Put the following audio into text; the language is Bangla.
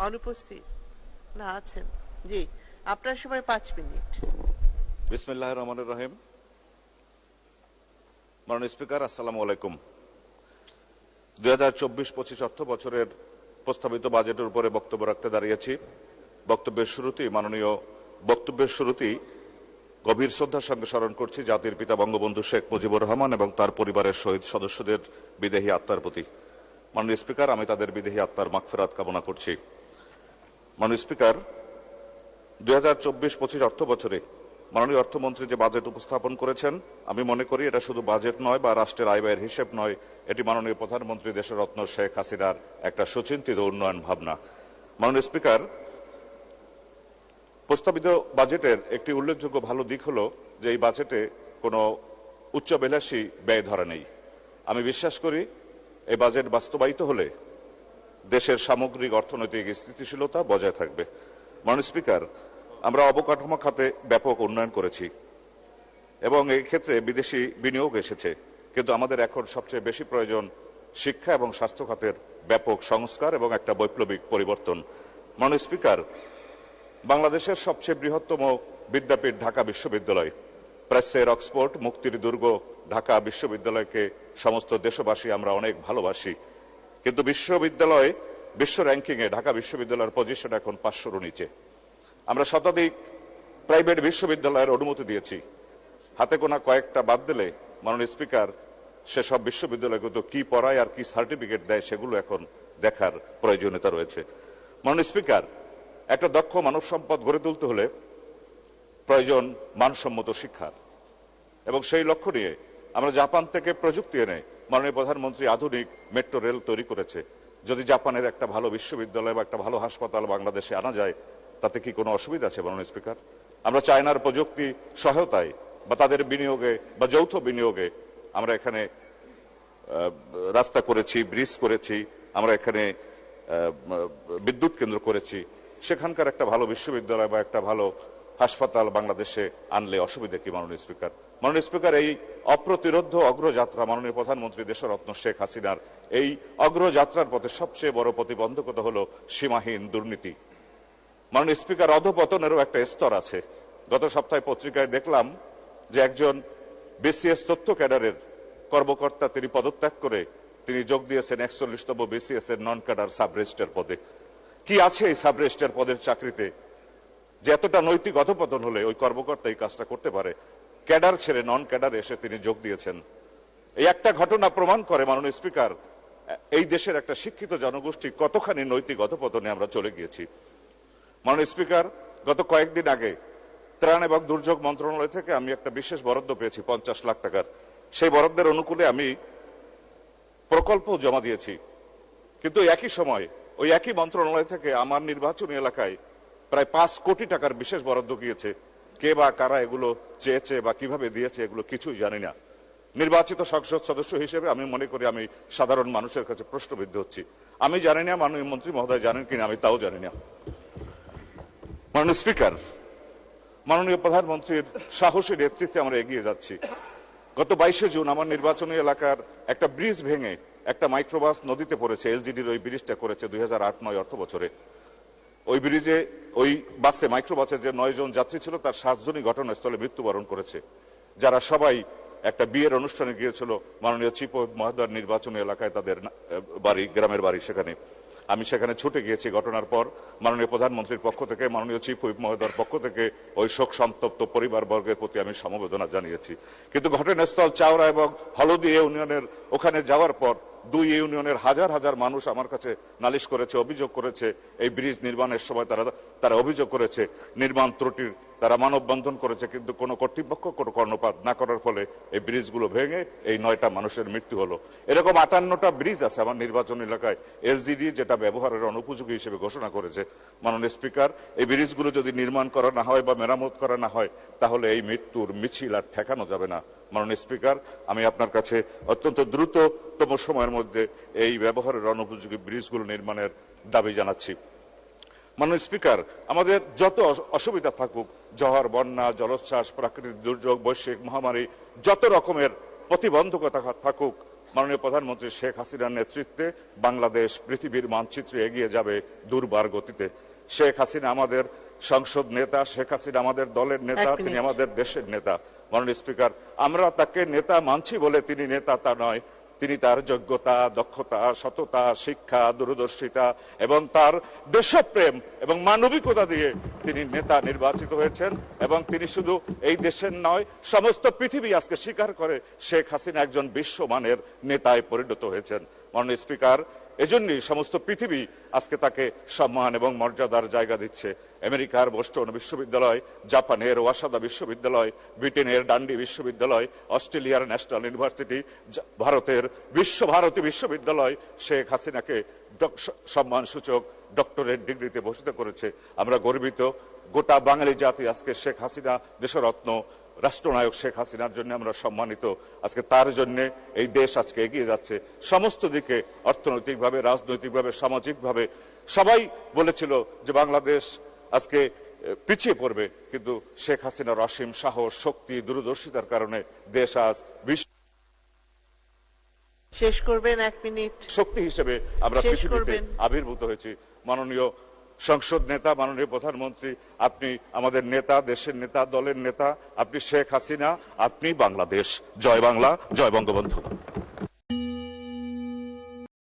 অনুপস্থিত না আছেন? জি, আপনার সময় 5 মিনিট। বিসমিল্লাহির রহমানির রহিম। মাননীয় স্পিকার, আসসালামু আলাইকুম। 2024-25 অর্থ বছরের প্রস্তাবিত বাজেটের উপরে বক্তব্য রাখতে দাঁড়িয়েছি। বক্তব্যের শুরুতেই গভীর শ্রদ্ধার সঙ্গে স্মরণ করছি জাতির পিতা বঙ্গবন্ধু শেখ মুজিবুর রহমান এবং তার পরিবারের শহীদ সদস্যদের বিদেহী আত্মার প্রতি। মাননীয় স্পিকার, আমি তাদের বিদেহী আত্মার মাগফিরাত কামনা করছি। মাননীয় স্পিকার, 2024-25 অর্থ বছরে মাননীয় অর্থমন্ত্রী যে বাজেট উপস্থাপন করেছেন, আমি মনে করি এটা শুধু বাজেট নয় বা রাষ্ট্রের আয় ব্যয়ের হিসেব নয়, এটি মাননীয় প্রধানমন্ত্রী দেশরত্ন শেখ হাসিনার একটা সুচিন্তিত উন্নয়ন ভাবনা। মাননীয় স্পিকার, প্রস্তাবিত বাজেটের একটি উল্লেখযোগ্য ভালো দিক হল যে এই বাজেটে কোনো উচ্চাভিলাষী ব্যয় ধরা নেই। আমি বিশ্বাস করি এই বাজেট বাস্তবায়িত হলে দেশের সামগ্রিক অর্থনৈতিক স্থিতিশীলতা বজায় থাকবে। মাননীয় স্পিকার, আমরা অবকাঠামো খাতে ব্যাপক উন্নয়ন করেছি এবং এই ক্ষেত্রে বিদেশি বিনিয়োগ এসেছে, কিন্তু আমাদের এখন সবচেয়ে বেশি প্রয়োজন শিক্ষা এবং স্বাস্থ্য খাতের ব্যাপক সংস্কার এবং একটা বৈপ্লবিক পরিবর্তন। মাননীয় স্পিকার, বাংলাদেশের সবচেয়ে বৃহত্তম বিদ্যাপীঠ ঢাকা বিশ্ববিদ্যালয়, প্রেসের অক্সফোর্ড, মুক্তির দুর্গ ঢাকা বিশ্ববিদ্যালয়কে সমস্ত দেশবাসী আমরা অনেক ভালোবাসি, কিন্তু বিশ্ব র্যাঙ্কিংয়ে ঢাকা বিশ্ববিদ্যালয়ের পজিশন এখন 500-র নিচে। আমরা শতাধিক প্রাইভেট বিশ্ববিদ্যালয়ের অনুমতি দিয়েছি, হাতে গোনা কয়েকটা বাদ দিলে মাননীয় স্পিকার সেসব বিশ্ববিদ্যালয়গুলো কি পড়ায় আর কি সার্টিফিকেট দেয় সেগুলো এখন দেখার প্রয়োজনীয়তা রয়েছে। মাননীয় স্পিকার, একটা দক্ষ মানব সম্পদ গড়ে তুলতে হলে প্রয়োজন মানসম্মত শিক্ষার, এবং সেই লক্ষ্য নিয়ে আমরা জাপান থেকে প্রযুক্তি এনে মাননীয় প্রধানমন্ত্রী আধুনিক মেট্রো রেল তৈরি করেছে। যদি জাপানের একটা ভালো বিশ্ববিদ্যালয় বা একটা ভালো হাসপাতাল বাংলাদেশে আনা যায়, তাতে কি কোনো অসুবিধা আছে? মাননীয় স্পিকার, আমরা চায়নার প্রযুক্তি সহায়তায় বা তাদের বিনিয়োগে বা যৌথ বিনিয়োগে আমরা এখানে রাস্তা করেছি, ব্রিজ করেছি, আমরা এখানে বিদ্যুৎ কেন্দ্র করেছি। সেখানকার একটা ভালো বিশ্ববিদ্যালয় বা একটা ভালো হাসপাতাল বাংলাদেশে আনলে অসুবিধা কি? মাননীয় স্পিকার, মাননীয় স্পিকার, এই অপ্রতিরোধ্য অগ্রযাত্রা মাননীয় প্রধানমন্ত্রী দেশরত্ন শেখ হাসিনার এই অগ্রযাত্রার পথে সবচেয়ে বড় প্রতিবন্ধকতা হলো সীমাহীন দুর্নীতি। মাননীয় স্পিকার, অধঃপতনেরও একটা স্তর আছে। গত সপ্তাহে পত্রিকায় দেখলাম যে একজন বিসিএস তথ্য ক্যাডারের কর্মকর্তা তিনি পদত্যাগ করে তিনি যোগ দিয়েছেন 41তম বিসিএস এর নন ক্যাডার সাব রেজিস্ট্রার পদে। কি আছে এই সাব রেজিস্ট্রার পদের চাকরিতে যে এতটা নৈতিক অধঃপতন হলে ওই কর্মকর্তা এই কাজটা করতে পারে? ক্যাডার ছেড়ে নন ক্যাডার এসে তিনি যোগ দিয়েছেন। এই একটা ঘটনা প্রমাণ করে মাননীয় স্পিকার, এই দেশের একটা শিক্ষিত জনগোষ্ঠী কতখানি নৈতিক অধঃপতনে আমরা চলে গিয়েছি। মাননীয় স্পিকার, গত কয়েকদিন আগে ত্রাণ এবং দুর্যোগ মন্ত্রণালয় থেকে আমি একটা বিশেষ বরাদ্দ পেয়েছি 50 লাখ টাকার। সেই বরাদ্দের অনুকূলে আমি প্রকল্প জমা দিয়েছি, কিন্তু একই সময় ওই একই মন্ত্রণালয় থেকে আমার নির্বাচনী এলাকায় প্রায় 5 কোটি টাকার বিশেষ বরাদ্দ গিয়েছে। কে বা কারা এগুলো চেয়েছে বা কিভাবে দিয়েছে এগুলো কিছুই জানি না। নির্বাচিত সংসদ সদস্য হিসেবে আমি মনে করি আমি সাধারণ মানুষের কাছে প্রশ্নবিদ্ধ হচ্ছি। আমি জানি না মাননীয় মন্ত্রী মহোদয় জানেন কিনা, আমি তাও জানি না। মাননীয় স্পিকার, মাননীয় প্রধানমন্ত্রীর সাহসী নেতৃত্বে আমরা এগিয়ে যাচ্ছি। গত 22শে জুন আমার নির্বাচনী এলাকার একটা ব্রিজ ভেঙে একটা মাইক্রোবাস নদীতে পড়েছে। এলজিডির ওই ব্রিজটা করেছে 2008-09 অর্থ বছরে। ওই ব্রিজে ওই বাসে মাইক্রোবাসে যে 9 জন যাত্রী ছিল তার 7 জনই ঘটনাস্থলে মৃত্যুবরণ করেছে, যারা সবাই একটা বিয়ের অনুষ্ঠানে গিয়েছিল মাননীয় চিফ হুইপ মহোদয়ের নির্বাচনী এলাকায়, তাদের বাড়ি, গ্রামের বাড়ি সেখানে। আমি সেখানে ছুটে গিয়েছি ঘটনার পর। মাননীয় প্রধানমন্ত্রীর পক্ষ থেকে, মাননীয় চিফ হুইপ মহোদয়ের পক্ষ থেকে ওই শোক সন্তপ্ত পরিবারবর্গের প্রতি আমি সমবেদনা জানিয়েছি। কিন্তু ঘটনাস্থল চাওড়া এবং হলদি ইউনিয়নের ওখানে যাওয়ার পর 2 ইউনিয়নের হাজার হাজার মানুষ আমার কাছে নালিশ করেছে, অভিযোগ করেছে এই ব্রিজ নির্মাণের সময় তারা অভিযোগ করেছে নির্মাণ ত্রুটির, তারা মানববন্ধন করেছে, কিন্তু কোনো কর্তৃপক্ষ কোনো কর্ণপাত না করার ফলে এই ব্রিজগুলো ভেঙে এই 9টা মানুষের মৃত্যু হলো। এরকম 58টা ব্রিজ আছে আমার নির্বাচন এলাকায় এলজিডি যেটা ব্যবহারের অনুপযোগী হিসেবে ঘোষণা করেছে। মাননীয় স্পিকার, এই ব্রিজগুলো যদি নির্মাণ করা না হয় বা মেরামত করা না হয় তাহলে এই মৃত্যুর মিছিল আর ঠেকানো যাবে না। মাননীয় স্পিকার, আমি আপনার কাছে অত্যন্ত দ্রুততম সময়ের মধ্যে এই ব্যবহারের অনুপযোগী ব্রিজগুলো নির্মাণের দাবি জানাচ্ছি। মাননীয় স্পিকার, আমাদের যত অসুবিধা থাকুক, ঝড়, বন্যা, জলোচ্ছ্বাস, প্রাকৃতিক দুর্যোগ, বৈশ্বিক মহামারী, যত রকমের প্রতিবন্ধকতা থাকুক, মাননীয় প্রধানমন্ত্রী শেখ হাসিনার নেতৃত্বে বাংলাদেশ পৃথিবীর মানচিত্রে এগিয়ে যাবে দুর্বার গতিতে। শেখ হাসিনা আমাদের সংসদ নেতা, শেখ হাসিনা আমাদের দলের নেতা, তিনি আমাদের দেশের নেতা। মাননীয় স্পিকার, আমরা তাকে নেতা মানছি বলে তিনি নেতা তা নয়, তিনি তার যোগ্যতা, দক্ষতা, সততা, শিক্ষা, দূরদর্শিতা এবং তার দেশপ্রেম এবং মানবিকতা দিয়ে তিনি নেতা নির্বাচিত হয়েছেন। এবং তিনি শুধু এই দেশের নয়, সমস্ত পৃথিবী আজকে স্বীকার করে শেখ হাসিনা একজন বিশ্বমানের নেতায় পরিণত হয়েছেন। মাননীয় স্পিকার, এজন্যই সমস্ত পৃথিবী আজকে তাকে সম্মান এবং মর্যাদার জায়গা দিচ্ছে। আমেরিকার বোস্টন বিশ্ববিদ্যালয়, জাপানের ওয়াসাদা বিশ্ববিদ্যালয়, ব্রিটেনের ডান্ডি বিশ্ববিদ্যালয়, অস্ট্রেলিয়ার ন্যাশনাল ইউনিভার্সিটি, ভারতের বিশ্বভারতী বিশ্ববিদ্যালয় শেখ হাসিনাকে সম্মানসূচক ডক্টরেট ডিগ্রিতে ভূষিত করেছে। আমরা গর্বিত, গোটা বাঙালি জাতি আজকে শেখ হাসিনা দেশরত্ন রাষ্ট্রনায়ক শেখ হাসিনার জন্য আমরা সম্মানিত। আজকে তার জন্য এই দেশ আজকে এগিয়ে যাচ্ছে সমস্ত দিকে, অর্থনৈতিকভাবে, রাজনৈতিকভাবে, সামাজিকভাবে। সবাই বলেছিল যে বাংলাদেশ আজকে পিছিয়ে পড়বে, কিন্তু শেখ হাসিনার অসীম সাহস, শক্তি, দূরদর্শিতার কারণে দেশ আজ বিশ্ব শেষ করবেন 1 মিনিট। শক্তি হিসেবে আমরা পৃথিবীতে আবির্ভূত হয়েছি। মাননীয় সংসদ নেতা, মাননীয় প্রধানমন্ত্রী, আপনি আমাদের নেতা, দেশের নেতা, দলের নেতা, আপনি শেখ হাসিনা, আপনি বাংলাদেশ। জয় বাংলা, জয় বঙ্গবন্ধু।